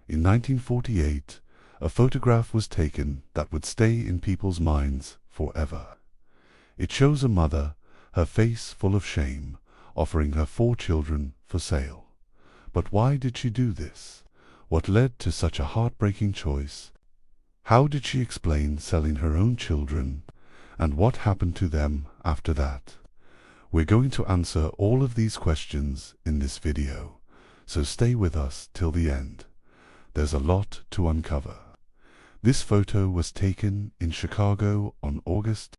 In 1948, a photograph was taken that would stay in people's minds forever. It shows a mother, her face full of shame, offering her 4 children for sale. But why did she do this? What led to such a heartbreaking choice? How did she explain selling her own children? And what happened to them after that? We're going to answer all of these questions in this video, so stay with us till the end. There's a lot to uncover. This photo was taken in Chicago on August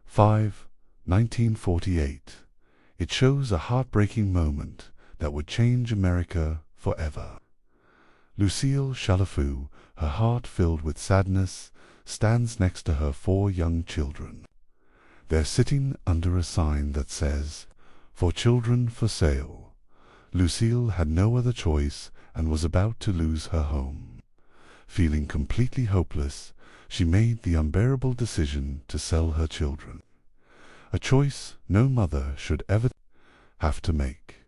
5, 1948. It shows a heartbreaking moment that would change America forever. Lucille Chalifoux, her heart filled with sadness, stands next to her 4 young children. They're sitting under a sign that says, "For children for sale." Lucille had no other choice and was about to lose her home. Feeling completely hopeless, she made the unbearable decision to sell her children. A choice no mother should ever have to make.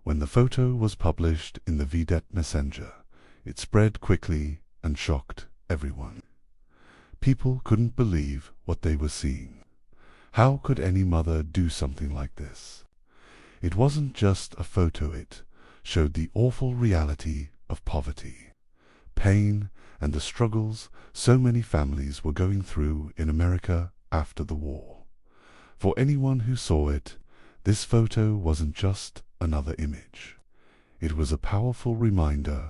When the photo was published in the Vedette Messenger, it spread quickly and shocked everyone. People couldn't believe what they were seeing. How could any mother do something like this? It wasn't just a photo, it showed the awful reality of poverty, pain, and the struggles so many families were going through in America after the war. For anyone who saw it, this photo wasn't just another image. It was a powerful reminder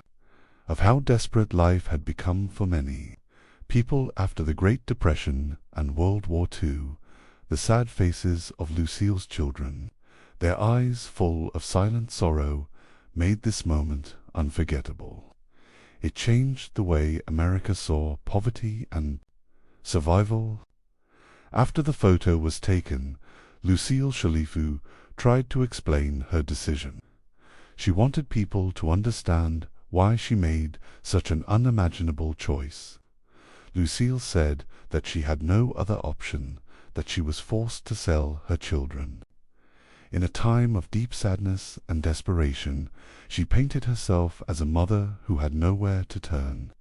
of how desperate life had become for many people after the Great Depression and World War II. The sad faces of Lucille's children, their eyes full of silent sorrow, made this moment unforgettable. It changed the way America saw poverty and survival. After the photo was taken, Lucille Chalifoux tried to explain her decision. She wanted people to understand why she made such an unimaginable choice. Lucille said that she had no other option, that she was forced to sell her children. In a time of deep sadness and desperation, she painted herself as a mother who had nowhere to turn,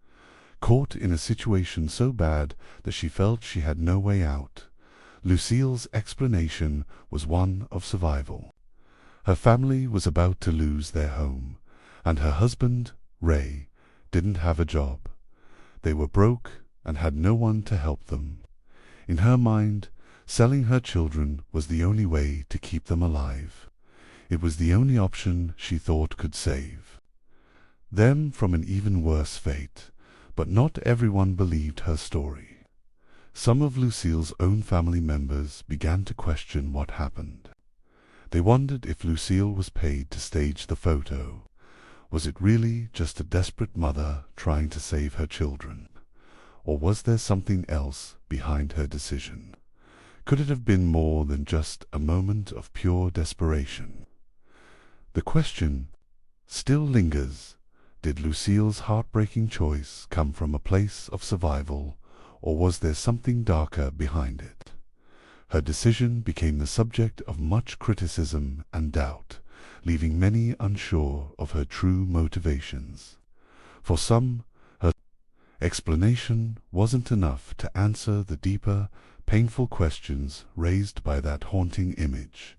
caught in a situation so bad that she felt she had no way out. Lucille's explanation was one of survival. Her family was about to lose their home, and her husband, Ray, didn't have a job. They were broke and had no one to help them. In her mind, selling her children was the only way to keep them alive. It was the only option she thought could save them from an even worse fate. But not everyone believed her story. Some of Lucille's own family members began to question what happened. They wondered if Lucille was paid to stage the photo. Was it really just a desperate mother trying to save her children? Or was there something else behind her decision? Could it have been more than just a moment of pure desperation? The question still lingers. Did Lucille's heartbreaking choice come from a place of survival, or was there something darker behind it? Her decision became the subject of much criticism and doubt, leaving many unsure of her true motivations. For some, her explanation wasn't enough to answer the deeper, painful questions raised by that haunting image.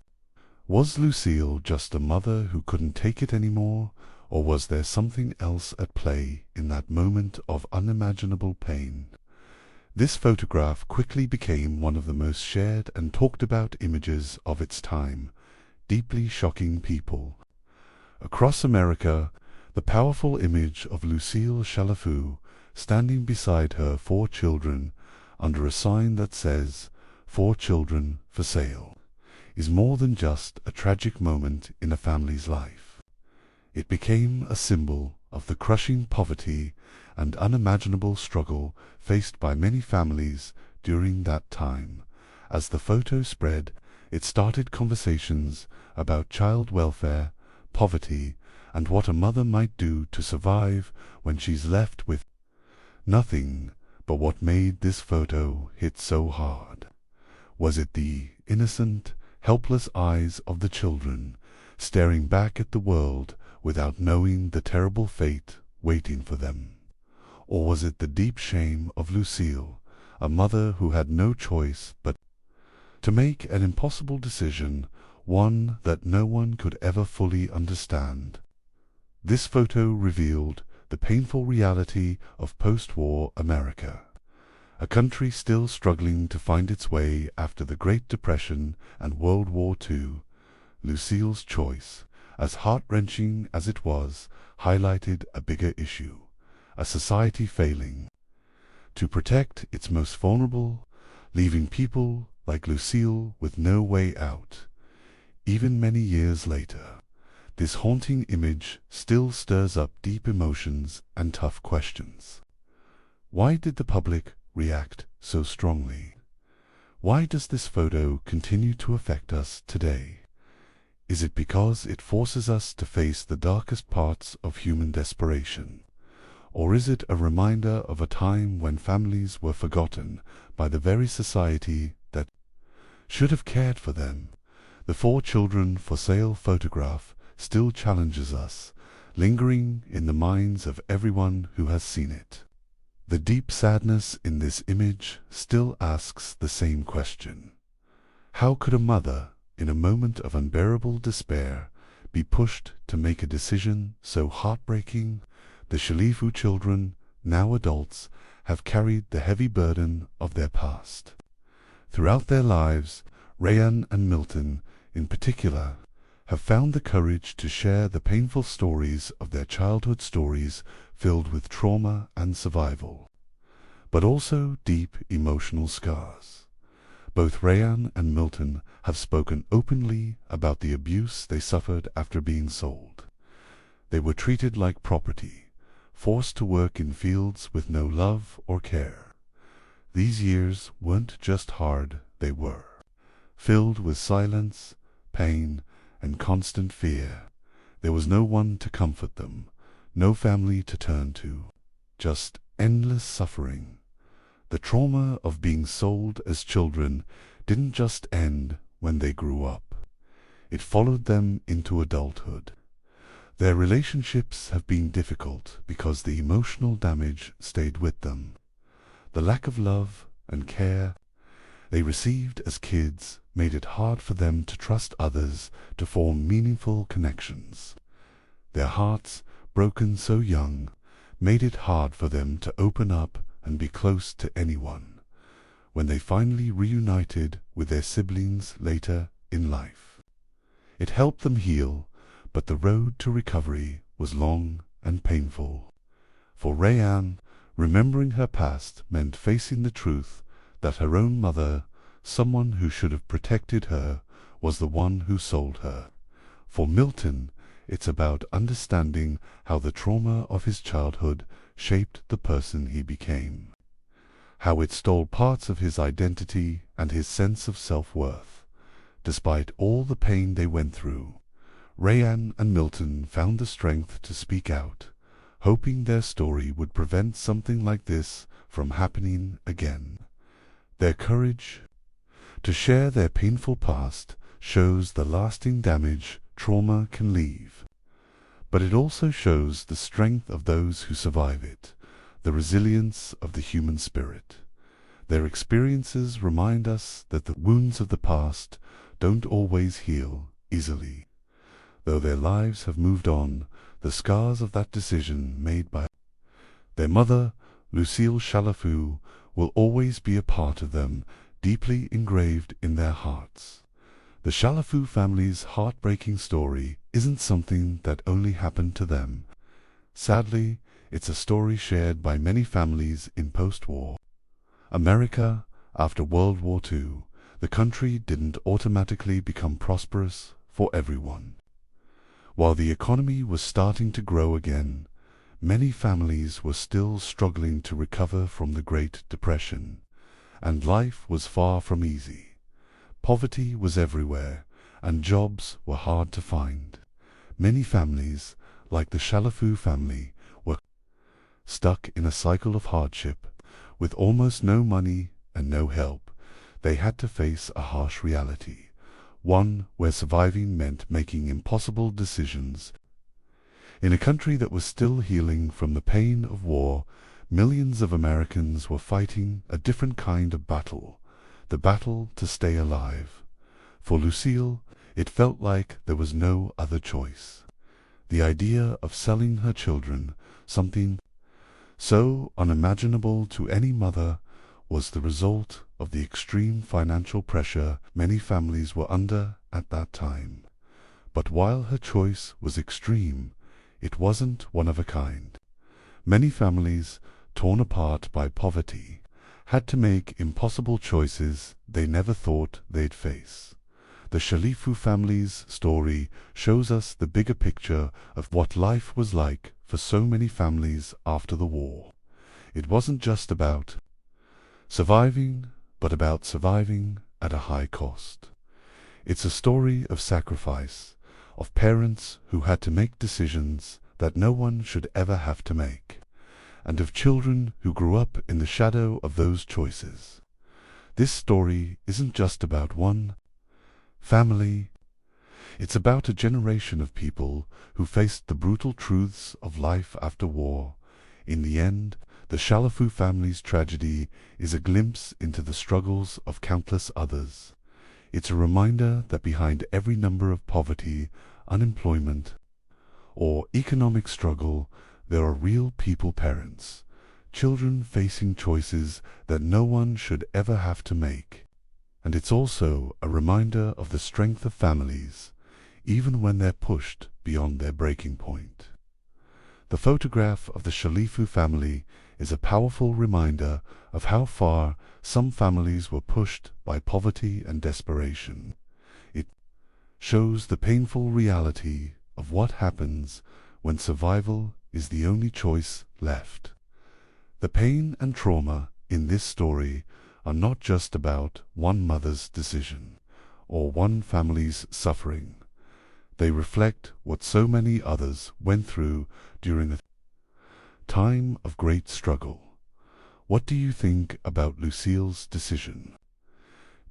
Was Lucille just a mother who couldn't take it anymore, or was there something else at play in that moment of unimaginable pain? This photograph quickly became one of the most shared and talked about images of its time, deeply shocking people. Across America, the powerful image of Lucille Chalifoux standing beside her 4 children under a sign that says, "For children for sale," is more than just a tragic moment in a family's life. It became a symbol of the crushing poverty and unimaginable struggle faced by many families during that time. As the photo spread, it started conversations about child welfare, poverty, and what a mother might do to survive when she's left with nothing. But what made this photo hit so hard? Was it the innocent, helpless eyes of the children, staring back at the world without knowing the terrible fate waiting for them? Or was it the deep shame of Lucille, a mother who had no choice but to make an impossible decision, one that no one could ever fully understand? This photo revealed the painful reality of post-war America, a country still struggling to find its way after the Great Depression and World War II. Lucille's choice, as heart-wrenching as it was, highlighted a bigger issue, a society failing to protect its most vulnerable, leaving people like Lucille with no way out. Even many years later, this haunting image still stirs up deep emotions and tough questions. Why did the public react so strongly? Why does this photo continue to affect us today? Is it because it forces us to face the darkest parts of human desperation? Or is it a reminder of a time when families were forgotten by the very society that should have cared for them? The 4 children for sale photograph still challenges us, lingering in the minds of everyone who has seen it. The deep sadness in this image still asks the same question. How could a mother, in a moment of unbearable despair, be pushed to make a decision so heartbreaking? The Chalifoux children, now adults, have carried the heavy burden of their past. Throughout their lives, Rayan and Milton, in particular, have found the courage to share the painful stories of their childhood, stories filled with trauma and survival, but also deep emotional scars. Both Rayan and Milton have spoken openly about the abuse they suffered after being sold. They were treated like property, forced to work in fields with no love or care. These years weren't just hard, they were filled with silence, pain, and constant fear. There was no one to comfort them, no family to turn to, just endless suffering. The trauma of being sold as children didn't just end when they grew up. It followed them into adulthood. Their relationships have been difficult because the emotional damage stayed with them. The lack of love and care they received as kids made it hard for them to trust others, to form meaningful connections. Their hearts, broken so young, made it hard for them to open up and be close to anyone. When they finally reunited with their siblings later in life, it helped them heal, but the road to recovery was long and painful. For Rayan, remembering her past meant facing the truth that her own mother, someone who should have protected her, was the one who sold her. For Milton, it's about understanding how the trauma of his childhood shaped the person he became, how it stole parts of his identity and his sense of self-worth. Despite all the pain they went through, Rayan and Milton found the strength to speak out, hoping their story would prevent something like this from happening again. Their courage to share their painful past shows the lasting damage trauma can leave. But it also shows the strength of those who survive it, the resilience of the human spirit. Their experiences remind us that the wounds of the past don't always heal easily. Though their lives have moved on, the scars of that decision made by their mother, Lucille Chalifoux, will always be a part of them, deeply engraved in their hearts. The Chalifoux family's heartbreaking story isn't something that only happened to them. Sadly, it's a story shared by many families in post-war America. After World War II, the country didn't automatically become prosperous for everyone. While the economy was starting to grow again, many families were still struggling to recover from the Great Depression, and life was far from easy. Poverty was everywhere, and jobs were hard to find. Many families, like the Chalifoux family, were stuck in a cycle of hardship. With almost no money and no help, they had to face a harsh reality, one where surviving meant making impossible decisions. In a country that was still healing from the pain of war, millions of Americans were fighting a different kind of battle, the battle to stay alive. For Lucille, it felt like there was no other choice. The idea of selling her children, something so unimaginable to any mother, was the result of the extreme financial pressure many families were under at that time. But while her choice was extreme, it wasn't one of a kind. Many families, torn apart by poverty, had to make impossible choices they never thought they'd face. The Chalifoux family's story shows us the bigger picture of what life was like for so many families after the war. It wasn't just about surviving, but about surviving at a high cost. It's a story of sacrifice, of parents who had to make decisions that no one should ever have to make, and of children who grew up in the shadow of those choices. This story isn't just about one family. It's about a generation of people who faced the brutal truths of life after war. In the end, the Chalifoux family's tragedy is a glimpse into the struggles of countless others. It's a reminder that behind every number of poverty, unemployment, or economic struggle, there are real people, parents, children facing choices that no one should ever have to make. And it's also a reminder of the strength of families, even when they're pushed beyond their breaking point. The photograph of the Chalifoux family is a powerful reminder of how far some families were pushed by poverty and desperation. It shows the painful reality of what happens when survival is the only choice left. The pain and trauma in this story are not just about one mother's decision or one family's suffering. They reflect what so many others went through during a time of great struggle. What do you think about Lucille's decision?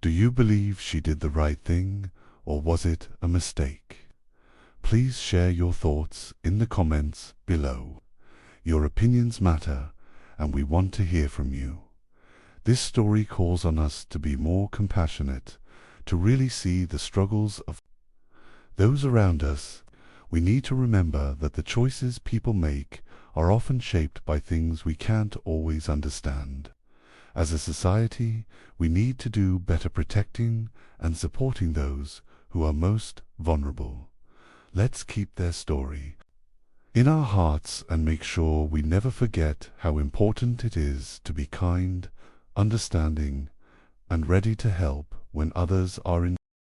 Do you believe she did the right thing, or was it a mistake? Please share your thoughts in the comments below. Your opinions matter, and we want to hear from you. This story calls on us to be more compassionate, to really see the struggles of those around us. We need to remember that the choices people make are often shaped by things we can't always understand. As a society, we need to do better protecting and supporting those who are most vulnerable. Let's keep their story in our hearts and make sure we never forget how important it is to be kind, understanding, and ready to help when others are in